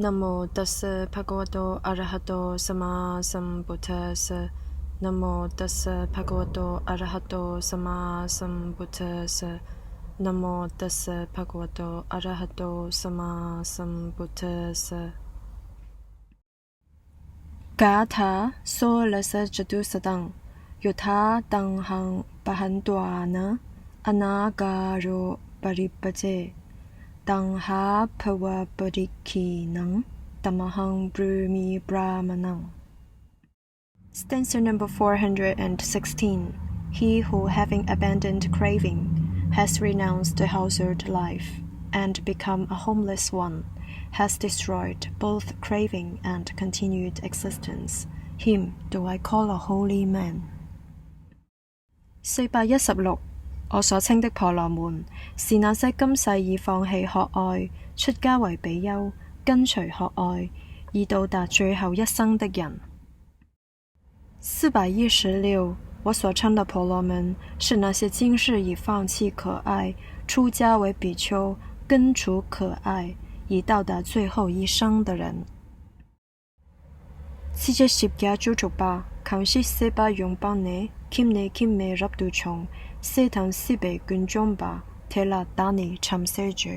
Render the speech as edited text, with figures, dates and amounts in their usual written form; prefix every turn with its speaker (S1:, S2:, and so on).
S1: นะโมตัสสะภะคะวะโตอะระหะโตสัมมาสัมพุทธัสสะนะโมตัสสะภะคะวะโตอะระหะโตสัมมาสัมพุทธัสสะนะโมตัสสะภะคะวะโตอะระหะโตสัมมาสัมพุทธัสสะกาถาโสรสจตุสตังโยธาตังหังปะหันตวานะอนาการโรปริปเจตังหาภวะปริคีนังตัมหังบรูมีปรามนัง Stanza number 416. He who, having abandoned craving, has renounced the household life and become a homeless one, has destroyed both craving and continued existence. Him do I call a holy man. 416我所稱的婆羅門是那些今世已放棄學愛，出家為比丘，跟隨學愛，以到達最後一生的人。416我所稱的婆羅門是那些今世已放棄可愛，出家為比丘，根除可愛，以到達最後一生的人。此隻攝嘅祖族吧，求是四百用幫你，兼未入到重，四騰四倍卷中吧，鐵勒打你尋死住。